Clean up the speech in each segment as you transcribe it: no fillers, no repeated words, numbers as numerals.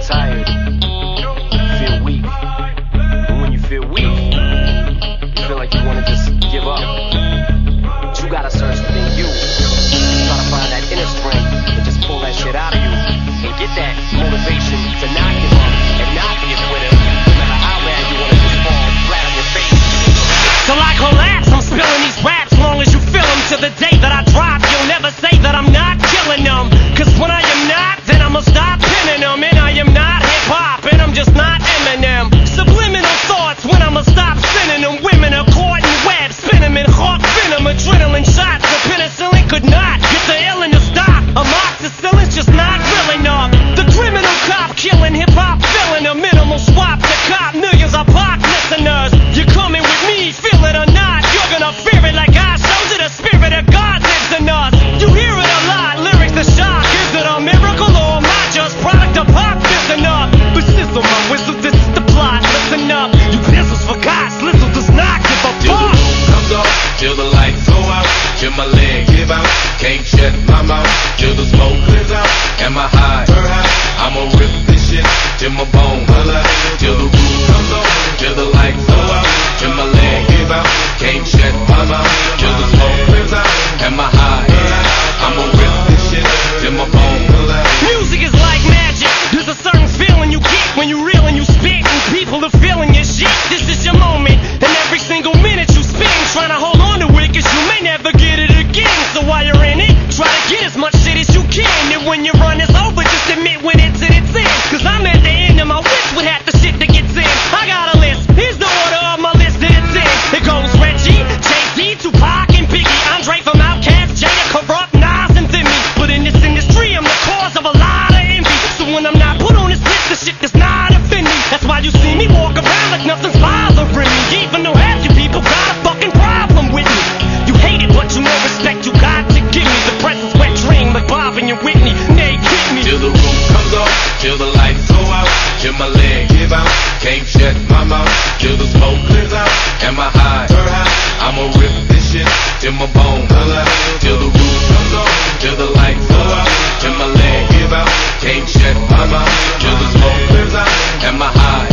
tired, you feel weak. And when you feel weak, you feel like you want to just give up. But you gotta search within you. Try to find that inner strength and just pull that shit out of you. And get that motivation to not give up and not be a quitter. No matter how bad you want to just fall flat on your face. Till I collapse, I'm spilling these raps long as you feel them. To the day that I drop, you'll never say that I'm not killing them. Cause when I am not, then I'ma stop pinning them. And I am not hip-hop, and I'm just not Eminem. Subliminal thoughts when I'ma stop sending them. Women are caught in webs, spin them in hawk venom. Adrenaline shots, the penicillin could not get the illin to stop. Amoxicillin's just not real enough. The criminal cop killing hip-hop, filling a minimal swap to cop millions of pop listeners. You're coming with me, feel it or not. You're gonna fear it like I showed you. The spirit of God lives in us. You hear it a lot, lyrics to shock. Is it a miracle or am I just product of pop? Listen up, but sizzle my whistle, this is the plot. Listen up, you pistols forgot. Slizzle does not give a Till the fuck. roof comes off, till the lights go out, till my leg give out, can't shut my mouth, till the smoke clears out, and my high, I'ma rip this shit, till my bone holla, till the roof comes off, till the lights go out, till my leg give out, can't shut my mouth, till the smoke clears out, and my high, I'ma rip this shit, till my bone holla. Music is like magic. There's a certain feeling you get when you reel and you spit, and people are feeling your shit. This is your moment, and every single minute you spend trying to hold on to it, cause you may never get it again. So while you're in it, try to get as much shit as you can. And when your run is over, just admit when it's in its end. Cause I'm at the end of my wish with half the shit that gets in. I got a list, here's the order of my list that it's in. It goes Reggie, Jay-Z, Tupac, and Biggie. Andre from Outkast, Jada, Corrupt, Nas, and Thimmy. But in this industry, I'm the cause of a lot of envy. So when I'm not put on this list, the shit does not offend me. That's why you see me walk around like nothing's bothering me. Even though half you people got a fucking problem with me. You hate it, but you know respect you got to give me. The presence wet dream like Bob and your Whitney. Nay, get me. Till the roof comes off, till the lights go out, till my leg give out, can't shut my mouth, till the smoke clears out, and my high, I'ma rip this shit, till my bone holla, till the roof comes off, till the lights go out, till my leg give out, can't shut my mouth, till the smoke clears out, and my high,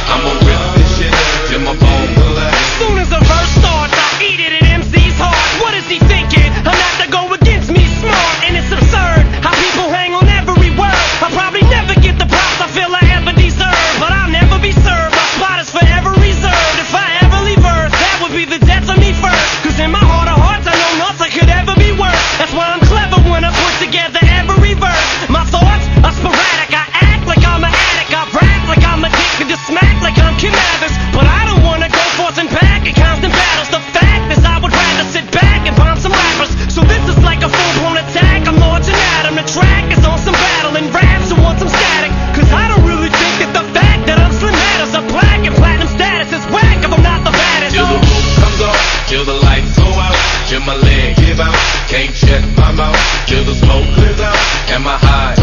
I'ma rip this shit, till my bone holla. As soon as the verse starts, I eat it at MC's heart. What is he thinking? I'm not to go against me, smart, and it's absurd how people hang on every word. I'll probably never get the props I feel I ever deserve, but I'll never be served. My spot is forever reserved. If I ever leave Earth, that would be the death of me first. Cause in my heart of hearts, I know nothing could ever be worse. That's why I'm clever when I put together every verse. My thoughts are sporadic. I act like I'm an addict. I rap like I'm addicted to smack like I'm Kim Evans. But I don't wanna go forth and back in constant battles. The fact is I would rather sit back and bomb some rappers. So this is like a full-blown attack. I'm launching at him. The track is on some battle and raps who want some static. Cause I don't really think that the fact that I'm slim matters. A black and platinum status is whack if I'm not the baddest. Till the roof comes off, till the lights go out, till my leg give out, can't shut my mouth, till the smoke clears out, and my high,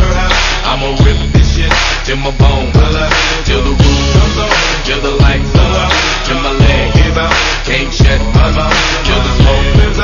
I'ma rip this shit, till my bone holla, till the roof comes off, till the lights go out, till my leg give out, can't shut my mouth, till the smoke clears out.